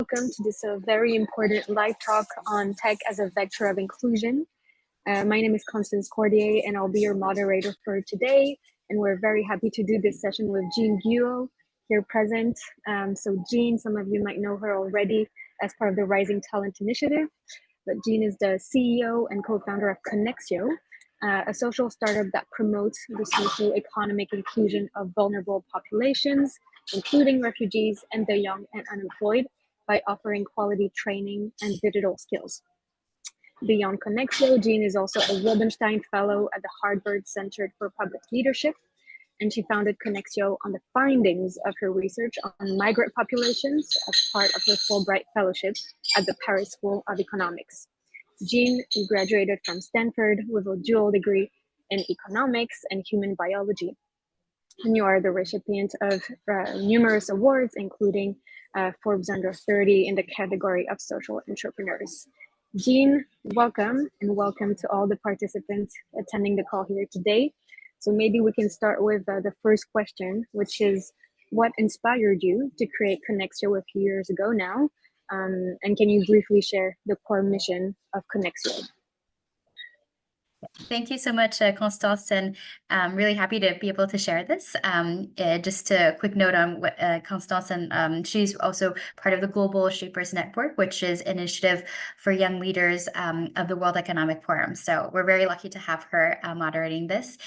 Welcome to this very important live talk on tech as a vector of inclusion. My name is Constance Cordier, and I'll be your moderator for today. And we're very happy to do this session with Jean Guo here present. So Jean, some of you might know her already as part of the Rising Talent Initiative, but Jean is the CEO and co-founder of Konexio, a social startup that promotes the socio-economic inclusion of vulnerable populations, including refugees and the young and unemployed, by offering quality training and digital skills. Beyond Konexio, Jean is also a Wildenstein Fellow at the Harvard Center for Public Leadership, and she founded Konexio on the findings of her research on migrant populations as part of her Fulbright Fellowship at the Paris School of Economics. Jean graduated from Stanford with a dual degree in economics and human biology. And you are the recipient of numerous awards, including Forbes Under 30 in the category of social entrepreneurs. Jean, welcome, and welcome to all the participants attending the call here today. So maybe we can start with the first question, which is, what inspired you to create Konexio a few years ago now? And can you briefly share the core mission of Konexio? Thank you so much, Constance, and I'm really happy to be able to share this. Just a quick note on what Constance, and she's also part of the Global Shapers Network, which is an initiative for young leaders of the World Economic Forum. So we're very lucky to have her moderating this.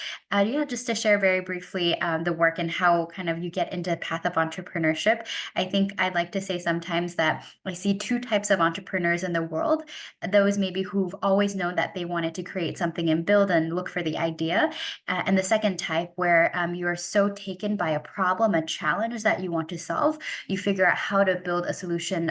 Just to share very briefly the work and how kind of you get into the path of entrepreneurship. I think I'd like to say sometimes that I see two types of entrepreneurs in the world. Those maybe who've always known that they wanted to create something and build and look for the idea. And the second type where you are so taken by a problem, a challenge that you want to solve, you figure out how to build a solution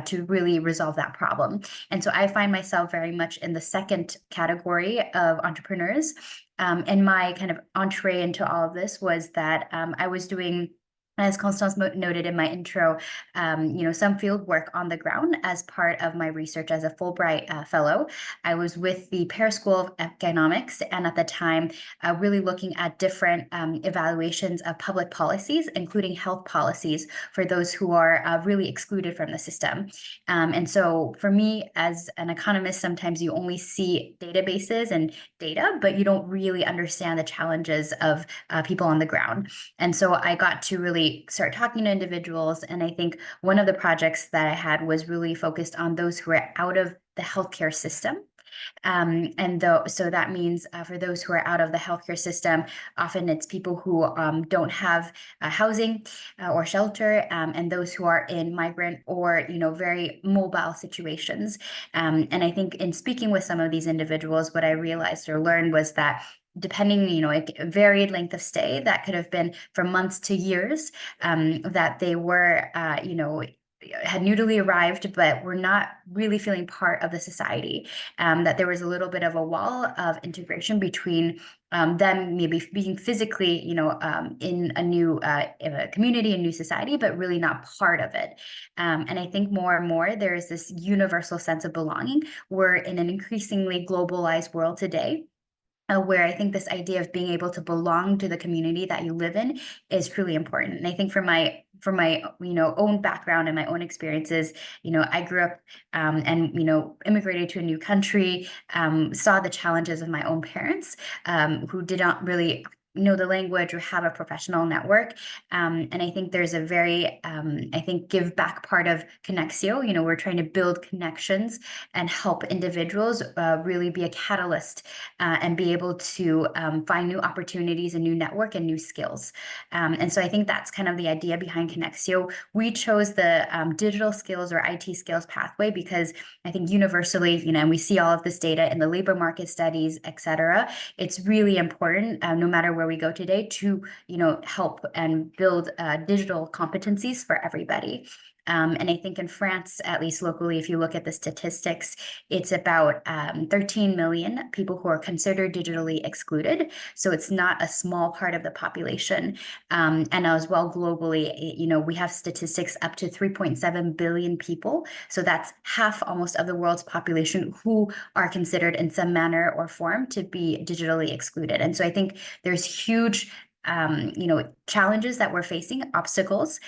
to really resolve that problem. And so I find myself very much in the second category of entrepreneurs. And my kind of entree into all of this was that I was doing, as Constance noted in my intro, some field work on the ground as part of my research as a Fulbright fellow. I was with the Paris School of Economics, and at the time, really looking at different evaluations of public policies, including health policies for those who are really excluded from the system. And so for me, as an economist, sometimes you only see databases and data, but you don't really understand the challenges of people on the ground. And so I got to really start talking to individuals. And I think one of the projects that I had was really focused on those who are out of the healthcare system. So that means for those who are out of the healthcare system, often it's people who don't have housing or shelter, and those who are in migrant or very mobile situations. And I think in speaking with some of these individuals, what I realized or learned was that depending, a varied length of stay that could have been from months to years, that they were, had newly arrived, but were not really feeling part of the society, that there was a little bit of a wall of integration between them maybe being physically, in a new community, a new society, but really not part of it. And I think more and more there is this universal sense of belonging. We're in an increasingly globalized world today, where I think this idea of being able to belong to the community that you live in is truly important. And I think for my own background and my own experiences, I grew up and immigrated to a new country, saw the challenges of my own parents, who did not really know the language or have a professional network. And I think there's a very, give back part of Konexio. We're trying to build connections and help individuals really be a catalyst and be able to find new opportunities and new network and new skills. And so I think that's kind of the idea behind Konexio. We chose the digital skills or IT skills pathway because I think universally, and we see all of this data in the labor market studies, et cetera. It's really important, no matter where we go today, to help and build digital competencies for everybody. And I think in France, at least locally, if you look at the statistics, it's about 13 million people who are considered digitally excluded. So it's not a small part of the population. And as well, globally, we have statistics up to 3.7 billion people. So that's half almost of the world's population who are considered in some manner or form to be digitally excluded. And so I think there's huge challenges that we're facing, obstacles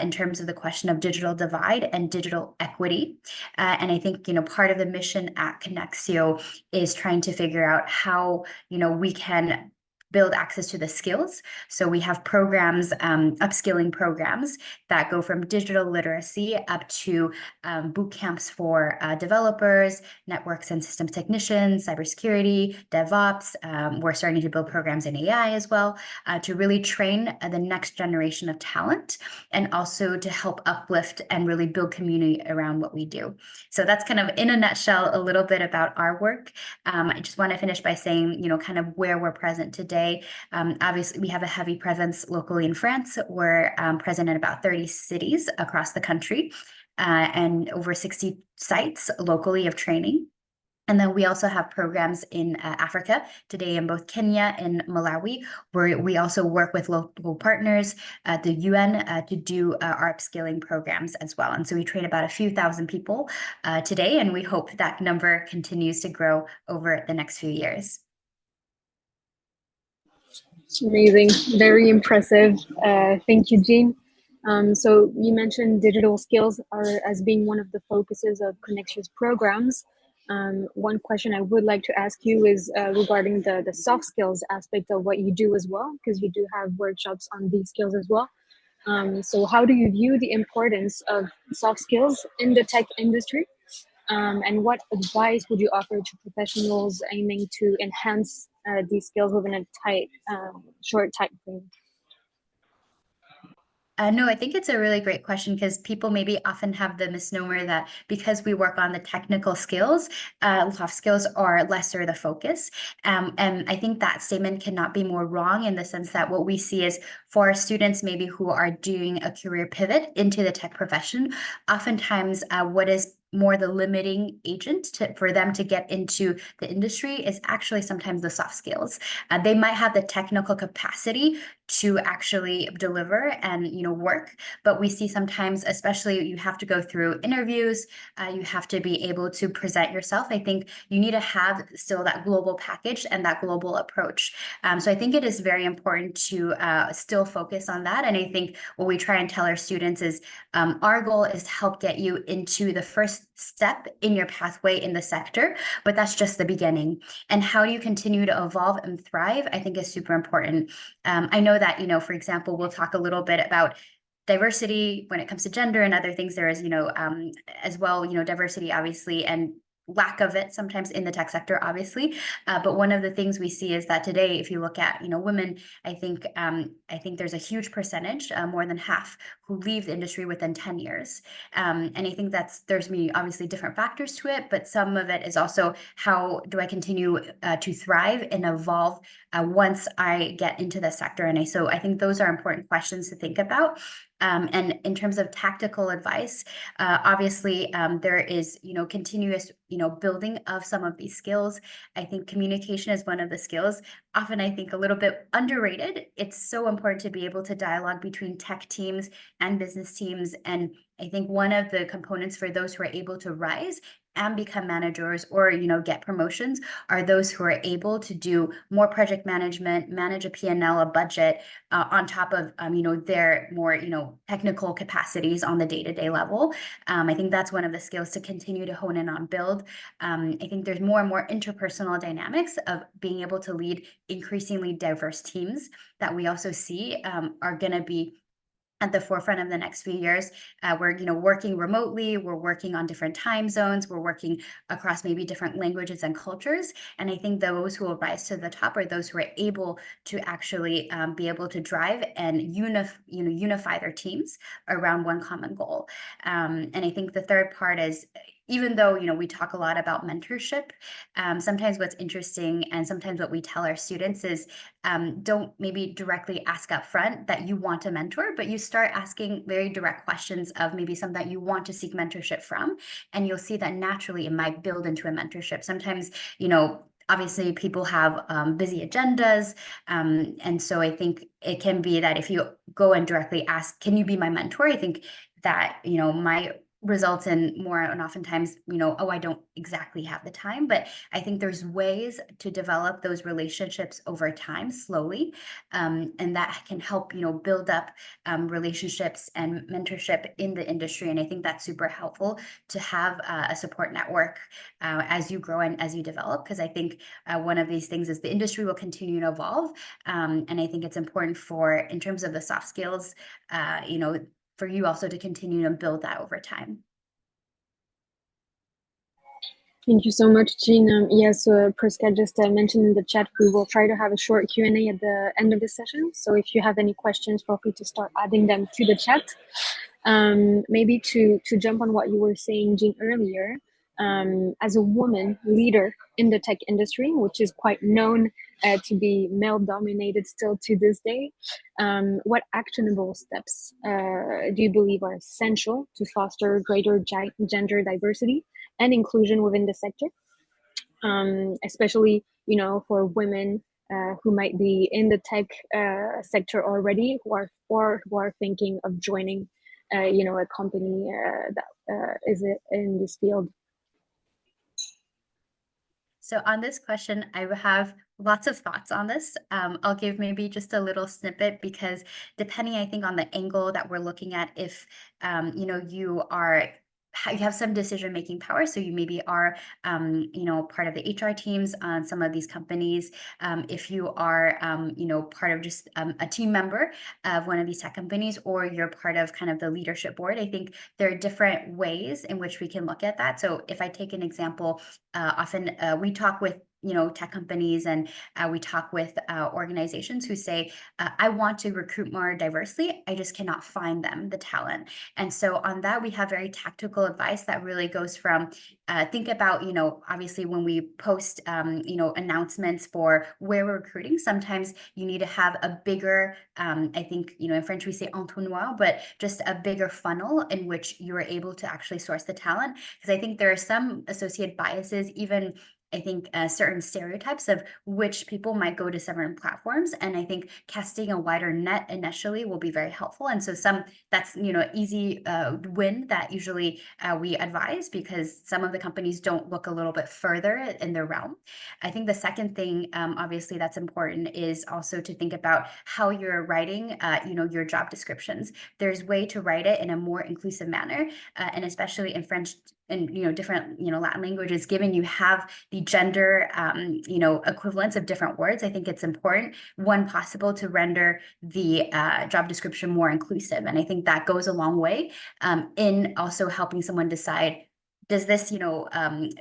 in terms of the question of digital divide and digital equity. And I think, part of the mission at Konexio is trying to figure out how, we can build access to the skills. So we have programs, upskilling programs that go from digital literacy up to boot camps for developers, networks and systems technicians, cybersecurity, DevOps. We're starting to build programs in AI as well to really train the next generation of talent, and also to help uplift and really build community around what we do. So that's kind of in a nutshell a little bit about our work. I just want to finish by saying, kind of where we're present today. Obviously, we have a heavy presence locally in France. We're present in about 30 cities across the country and over 60 sites locally of training. And then we also have programs in Africa today in both Kenya and Malawi, where we also work with local partners at the UN to do our upskilling programs as well. And so we train about a few thousand people today, and we hope that number continues to grow over the next few years. Amazing, very impressive. Thank you, Jean. So you mentioned digital skills as being one of the focuses of Konexio's programs. One question I would like to ask you is regarding the soft skills aspect of what you do as well, because you do have workshops on these skills as well. So how do you view the importance of soft skills in the tech industry? And what advice would you offer to professionals aiming to enhance these skills within a short time frame? No, I think it's a really great question, because people maybe often have the misnomer that because we work on the technical skills, soft skills are lesser the focus. And I think that statement cannot be more wrong, in the sense that what we see is for students maybe who are doing a career pivot into the tech profession, oftentimes what is more the limiting agent for them to get into the industry is actually sometimes the soft skills. They might have the technical capacity to actually deliver and work, but we see sometimes, especially, you have to go through interviews, you have to be able to present yourself. I think you need to have still that global package and that global approach. So I think it is very important to still focus on that. And I think what we try and tell our students is our goal is to help get you into the first step in your pathway in the sector, but that's just the beginning. And how do you continue to evolve and thrive, I think, is super important. I know that, for example, we'll talk a little bit about diversity when it comes to gender and other things. There is, as well, diversity, obviously, and lack of it sometimes in the tech sector, obviously. But one of the things we see is that today, if you look at, women, I think there's a huge percentage, more than half, who leave the industry within 10 years. And I think there's obviously different factors to it, but some of it is also, how do I continue to thrive and evolve once I get into the sector? And so I think those are important questions to think about. And in terms of tactical advice, obviously, there is, continuous, building of some of these skills. I think communication is one of the skills, often I think a little bit underrated. It's so important to be able to dialogue between tech teams and business teams. And I think one of the components for those who are able to rise and become managers, or get promotions, are those who are able to do more project management, manage a P&L, a budget, on top of their more technical capacities on the day-to-day level. I think that's one of the skills to continue to hone in on, build. I think there's more and more interpersonal dynamics of being able to lead increasingly diverse teams that we also see are going to be at the forefront of the next few years. We're working remotely, we're working on different time zones, we're working across maybe different languages and cultures. And I think those who will rise to the top are those who are able to actually be able to drive and unify their teams around one common goal. And I think the third part is, even though we talk a lot about mentorship, sometimes what's interesting, and sometimes what we tell our students is, don't maybe directly ask up front that you want a mentor, but you start asking very direct questions of maybe something that you want to seek mentorship from, and you'll see that naturally it might build into a mentorship. Sometimes obviously people have busy agendas, and so I think it can be that if you go and directly ask, can you be my mentor? I think that my results in more and oftentimes, oh, I don't exactly have the time. But I think there's ways to develop those relationships over time slowly. And that can help, build up relationships and mentorship in the industry. And I think that's super helpful to have a support network as you grow and as you develop, because I think one of these things is the industry will continue to evolve. And I think it's important in terms of the soft skills, for you also to continue to build that over time. Thank you so much, Jean. Yes, Prisca just mentioned in the chat, we will try to have a short Q&A at the end of the session. So if you have any questions, feel free to start adding them to the chat. Maybe to jump on what you were saying, Jean, earlier, as a woman leader in the tech industry, which is quite known to be male-dominated still to this day, what actionable steps do you believe are essential to foster greater gender diversity and inclusion within the sector, especially for women who might be in the tech sector already, who are thinking of joining a company that is in this field? So on this question, I have lots of thoughts on this. I'll give maybe just a little snippet, because depending, I think, on the angle that we're looking at, if you have some decision-making power, so you maybe are, part of the HR teams on some of these companies. If you are, part of just a team member of one of these tech companies, or you're part of kind of the leadership board, I think there are different ways in which we can look at that. So if I take an example, often we talk with tech companies, and we talk with organizations who say, I want to recruit more diversely, I just cannot find the talent. And so on that, we have very tactical advice that really goes from think about, obviously when we post, announcements for where we're recruiting, sometimes you need to have a bigger, I think, in French we say entonnoir, but just a bigger funnel in which you're able to actually source the talent. Because I think there are some associated biases, even I think certain stereotypes of which people might go to certain platforms. And I think casting a wider net initially will be very helpful. And so that's, easy win that usually we advise, because some of the companies don't look a little bit further in their realm. I think the second thing, obviously, that's important is also to think about how you're writing, your job descriptions. There's way to write it in a more inclusive manner, and especially in French and different Latin languages, given you have the gender equivalents of different words, I think it's important, one, possible to render the job description more inclusive. And I think that goes a long way in also helping someone decide, does this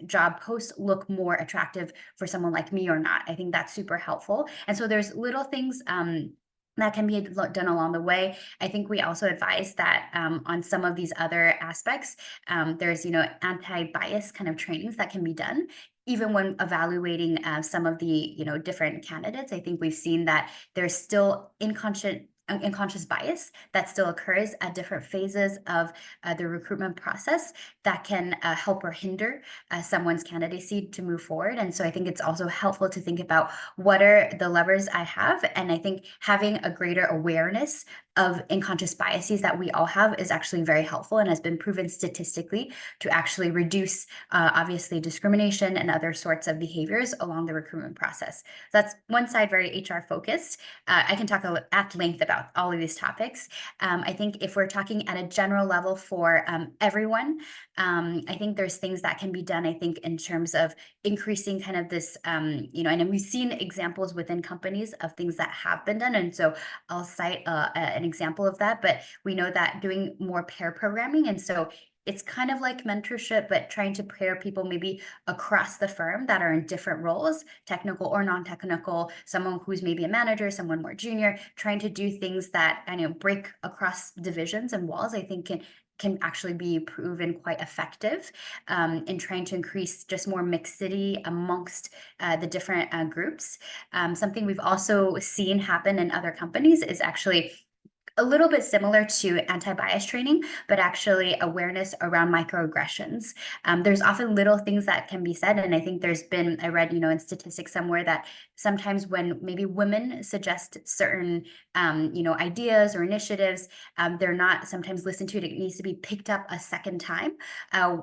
job post look more attractive for someone like me or not? I think that's super helpful. And so there's little things that can be done along the way. I think we also advise that on some of these other aspects, there's anti-bias kind of trainings that can be done. Even when evaluating some of the different candidates, I think we've seen that there's still unconscious bias that still occurs at different phases of the recruitment process that can help or hinder someone's candidacy to move forward. And so I think it's also helpful to think about what are the levers I have. And I think having a greater awareness of unconscious biases that we all have is actually very helpful, and has been proven statistically to actually reduce obviously discrimination and other sorts of behaviors along the recruitment process. That's one side, very HR focused. I can talk at length about all of these topics. I think if we're talking at a general level for everyone, I think there's things that can be done, I think, in terms of increasing kind of this, and we've seen examples within companies of things that have been done. And so I'll cite an example of that, but we know that doing more pair programming. And so it's kind of like mentorship, but trying to pair people maybe across the firm that are in different roles, technical or non-technical, someone who's maybe a manager, someone more junior, trying to do things that break across divisions and walls, I think can actually be proven quite effective in trying to increase just more mixity amongst the different groups. Something we've also seen happen in other companies is actually a little bit similar to anti-bias training, but actually awareness around microaggressions. There's often little things that can be said, and I think I read, in statistics somewhere that sometimes when maybe women suggest certain, ideas or initiatives, they're not sometimes listened to. It needs to be picked up a second time,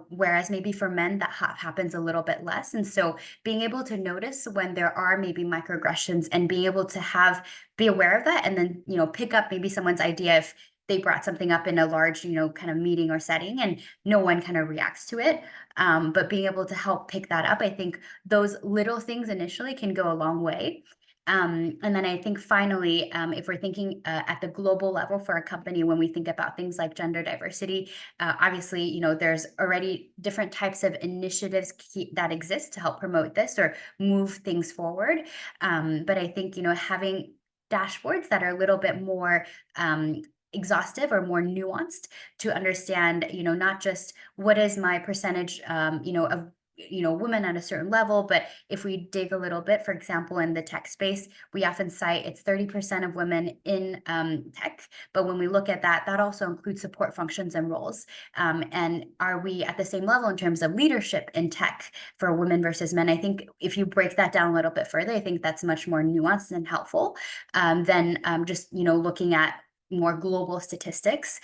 whereas maybe for men that happens a little bit less. And so being able to notice when there are maybe microaggressions and being able to be aware of that, and then pick up maybe someone's idea if they brought something up in a large kind of meeting or setting and no one kind of reacts to it, but being able to help pick that up, I think those little things initially can go a long way. And then I think finally, if we're thinking at the global level for a company, when we think about things like gender diversity, obviously, there's already different types of initiatives that exist to help promote this or move things forward. But I think, having dashboards that are a little bit more exhaustive or more nuanced to understand, not just what is my percentage, of women at a certain level, but if we dig a little bit, for example, in the tech space, we often cite it's 30% of women in tech, but when we look at that also includes support functions and roles. And are we at the same level in terms of leadership in tech for women versus men? I think if you break that down a little bit further, I think that's much more nuanced and helpful than just looking at more global statistics.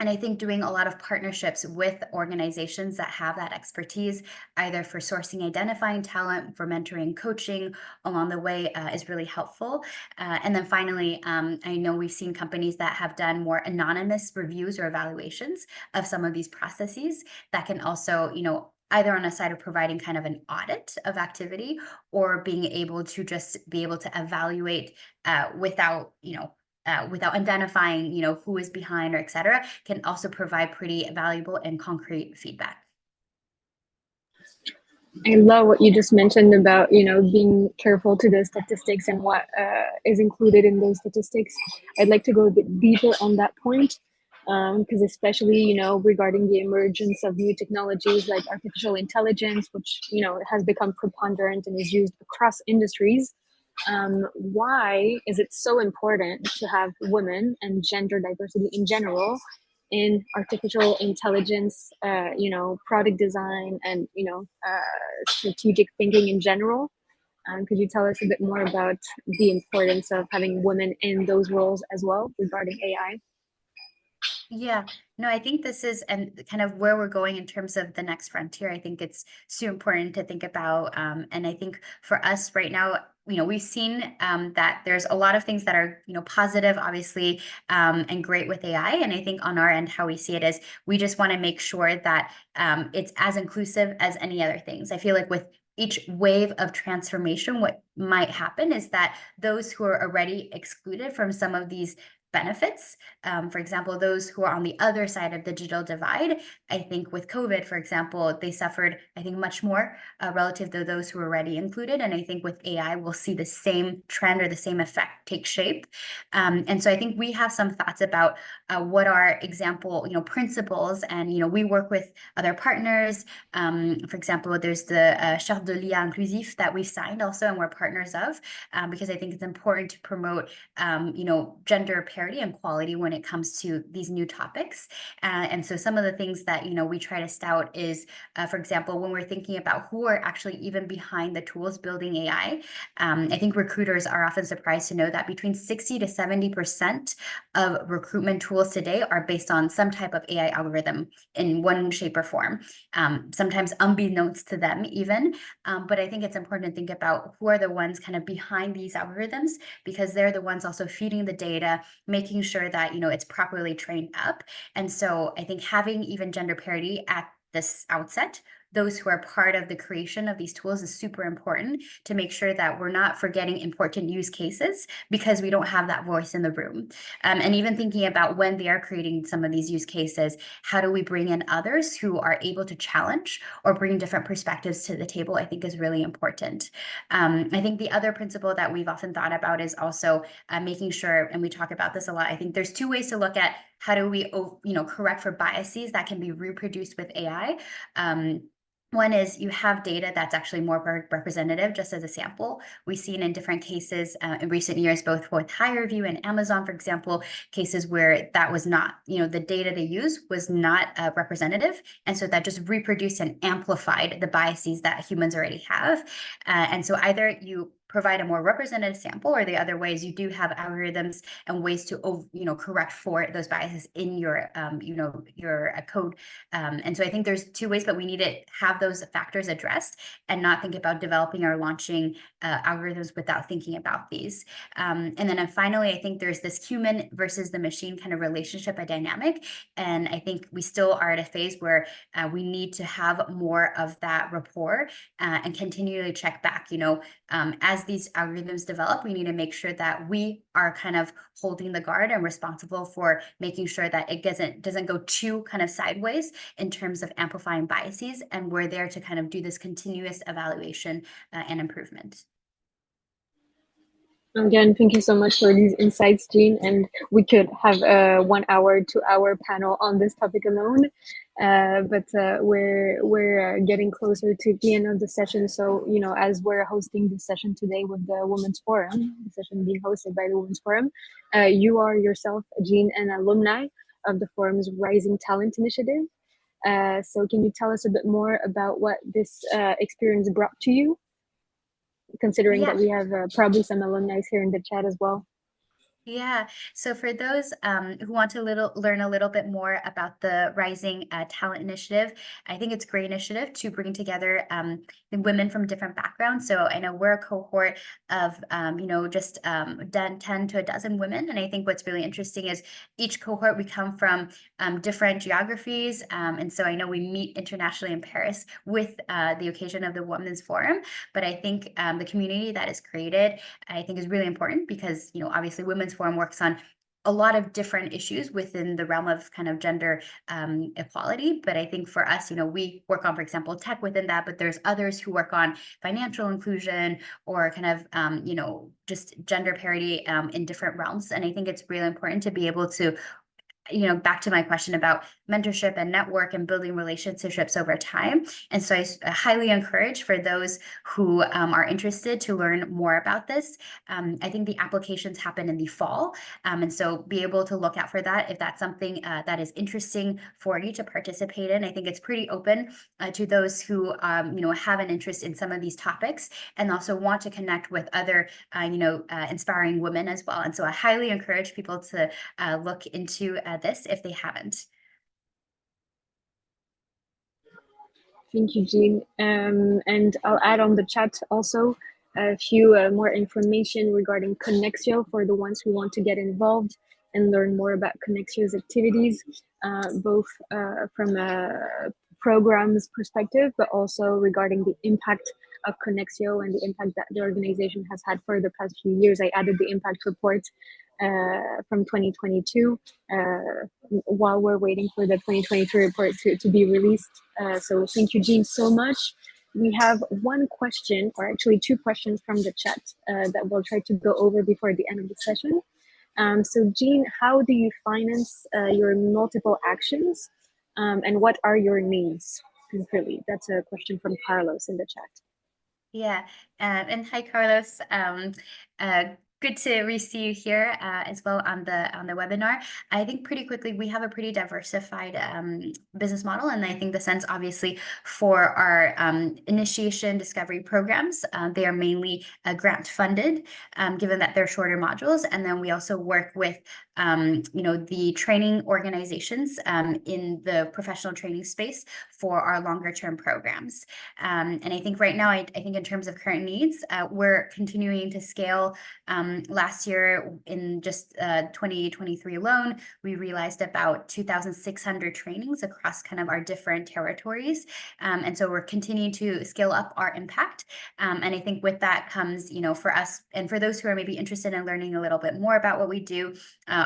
And I think doing a lot of partnerships with organizations that have that expertise, either for sourcing, identifying talent, for mentoring, coaching along the way is really helpful. And then finally, I know we've seen companies that have done more anonymous reviews or evaluations of some of these processes that can also, either on a side of providing kind of an audit of activity or being able to just be able to evaluate without identifying, who is behind or et cetera, can also provide pretty valuable and concrete feedback. I love what you just mentioned about, being careful to the statistics and what is included in those statistics. I'd like to go a bit deeper on that point, because especially, regarding the emergence of new technologies like artificial intelligence, which, has become preponderant and is used across industries. Why is it so important to have women and gender diversity in general in artificial intelligence, product design, and strategic thinking in general? Could you tell us a bit more about the importance of having women in those roles as well regarding AI? Yeah, no, I think this is and kind of where we're going in terms of the next frontier. I think it's so important to think about. And I think for us right now, we've seen that there's a lot of things that are, positive, obviously, and great with AI. And I think on our end, how we see it is we just want to make sure that it's as inclusive as any other things. I feel like with each wave of transformation, what might happen is that those who are already excluded from some of these benefits, for example, those who are on the other side of the digital divide, I think with COVID, for example, they suffered, I think, much more relative to those who were already included. And I think with AI, we'll see the same trend or the same effect take shape. And so I think we have some thoughts about what are example, principles, and, we work with other partners. For example, there's the Charte de l'IA Inclusif that we've signed also, and we're partners of, because I think it's important to promote, gender parity and quality when it comes to these new topics. And so some of the things that, we try to stout is, for example, when we're thinking about who are actually even behind the tools building AI, I think recruiters are often surprised to know that between 60 to 70% of recruitment tools today are based on some type of AI algorithm in one shape or form, sometimes unbeknownst to them even. But I think it's important to think about who are the ones kind of behind these algorithms, because they're the ones also feeding the data, making sure that, it's properly trained up. And so I think having even gender parity at this outset, those who are part of the creation of these tools, is super important to make sure that we're not forgetting important use cases because we don't have that voice in the room. And even thinking about when they are creating some of these use cases, how do we bring in others who are able to challenge or bring different perspectives to the table, I think is really important. I think the other principle that we've often thought about is also making sure, and we talk about this a lot, I think there's two ways to look at how do we, correct for biases that can be reproduced with AI. One is you have data that's actually more representative, just as a sample. We've seen in different cases in recent years, both with HireVue and Amazon, for example, cases where that was not, the data they used was not representative. And so that just reproduced and amplified the biases that humans already have. And so either you provide a more representative sample, or the other ways you do have algorithms and ways to correct for those biases in your your code. And so I think there's two ways, but we need to have those factors addressed and not think about developing or launching algorithms without thinking about these. And then finally, I think there's this human versus the machine kind of relationship, a dynamic. And I think we still are at a phase where we need to have more of that rapport and continually check back. As these algorithms develop, we need to make sure that we are kind of holding the guard and responsible for making sure that it doesn't go too kind of sideways in terms of amplifying biases. And we're there to kind of do this continuous evaluation and improvement. Again, thank you so much for these insights, Jean. And we could have a 1 hour, 2 hour panel on this topic alone. But we're getting closer to the end of the session. So, as we're hosting this session today with the Women's Forum, the session being hosted by the Women's Forum, you are yourself, Jean, an alumni of the forum's Rising Talent Initiative. So can you tell us a bit more about what this experience brought to you, considering that we have probably some alumni here in the chat as well? Yeah. So for those who want to learn a little bit more about the Rising Talent Initiative, I think it's a great initiative to bring together women from different backgrounds. So I know we're a cohort of, just 10 to a dozen women. And I think what's really interesting is each cohort, we come from different geographies. And so I know we meet internationally in Paris with the occasion of the Women's Forum. But I think the community that is created, I think is really important because, obviously Women's Forum works on a lot of different issues within the realm of kind of gender equality. But I think for us, we work on, for example, tech within that, but there's others who work on financial inclusion or kind of, just gender parity in different realms. And I think it's really important to be able to back to my question about mentorship and network and building relationships over time. And so I highly encourage for those who are interested to learn more about this. I think the applications happen in the fall. And so be able to look out for that if that's something that is interesting for you to participate in. I think it's pretty open to those who, have an interest in some of these topics and also want to connect with other, inspiring women as well. And so I highly encourage people to look into this if they haven't. Thank you, Jean. And I'll add on the chat also a few more information regarding Konexio for the ones who want to get involved and learn more about Konexio's activities, both from a program's perspective, but also regarding the impact of Konexio and the impact that the organization has had for the past few years. I added the impact report from 2022 while we're waiting for the 2023 report to be released. So thank you, Jean, so much. We have one question, or actually two questions from the chat that we'll try to go over before the end of the session. So Jean, how do you finance your multiple actions and what are your needs concretely? That's a question from Carlos in the chat. Yeah, and hi, Carlos. Good to see you here as well on the webinar. I think pretty quickly we have a pretty diversified business model, and I think the sense obviously for our initiation discovery programs, they are mainly grant funded, given that they're shorter modules, and then we also work with the training organizations in the professional training space for our longer term programs. And I think right now, I think in terms of current needs, we're continuing to scale. Last year, in just 2023 alone, we realized about 2,600 trainings across kind of our different territories. And so we're continuing to scale up our impact. And I think with that comes, for us and for those who are maybe interested in learning a little bit more about what we do,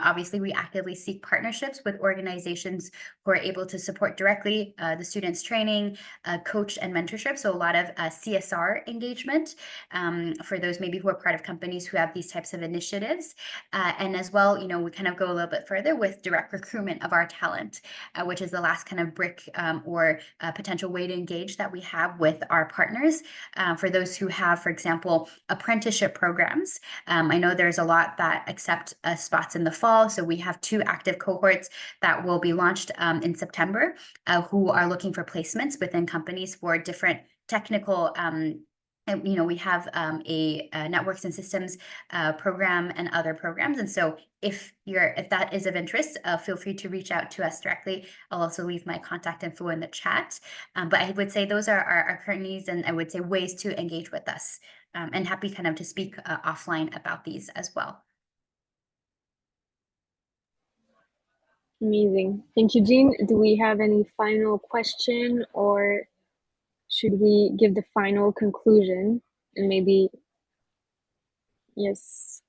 obviously, we actively seek partnerships with organizations who are able to support directly the students' training, coach, and mentorship. So a lot of CSR engagement for those maybe who are part of companies who have these types of initiatives. And as well, we kind of go a little bit further with direct recruitment of our talent, which is the last kind of brick or potential way to engage that we have with our partners. For those who have, for example, apprenticeship programs, I know there's a lot that accept spots in the fall. So we have 2 active cohorts that will be launched in September who are looking for placements within companies for different technical and, we have a networks and systems program and other programs. And so if that is of interest, feel free to reach out to us directly. I'll also leave my contact info in the chat. But I would say those are our current needs, and I would say ways to engage with us. And happy kind of to speak offline about these as well. Amazing. Thank you, Jean. Do we have any final question, or should we give the final conclusion? And maybe, yes.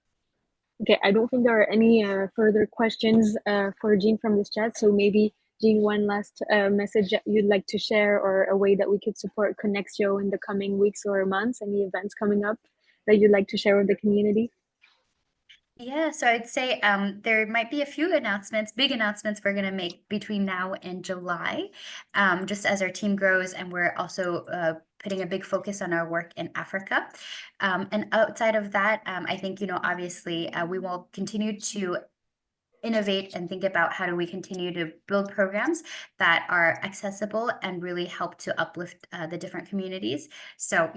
Okay, I don't think there are any further questions for Jean from this chat. So maybe, Jean, one last message that you'd like to share, or a way that we could support Konexio in the coming weeks or months, any events coming up that you'd like to share with the community? Yeah, so I'd say there might be a few big announcements we're going to make between now and July, just as our team grows, and we're also putting a big focus on our work in Africa. And outside of that, I think, obviously we will continue to innovate and think about how do we continue to build programs that are accessible and really help to uplift the different communities. So,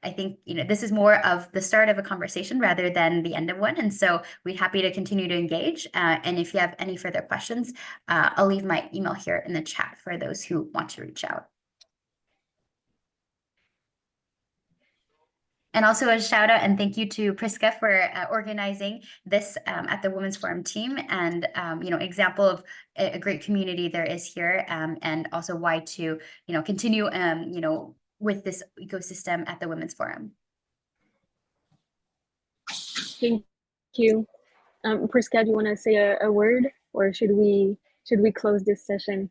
I think, this is more of the start of a conversation rather than the end of one. And so we're happy to continue to engage. And if you have any further questions, I'll leave my email here in the chat for those who want to reach out. And also a shout out and thank you to Priska for organizing this at the Women's Forum team, and example of a great community there is here, and also why to continue with this ecosystem at the Women's Forum. Thank you. Priska, do you want to say a word, or should we close this session?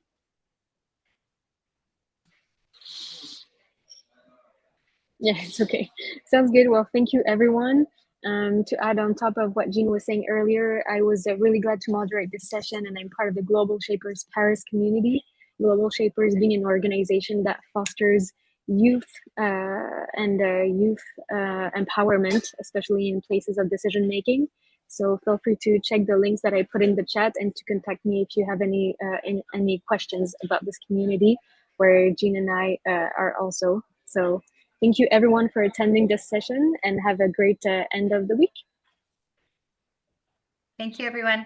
Yeah, it's okay. Sounds good. Well, thank you, everyone. To add on top of what Jean was saying earlier, I was really glad to moderate this session, and I'm part of the Global Shapers Paris community. Global Shapers being an organization that fosters youth and youth empowerment, especially in places of decision making. So feel free to check the links that I put in the chat and to contact me if you have any questions about this community, where Jean and I are also. So thank you, everyone, for attending this session, and have a great end of the week. Thank you, everyone.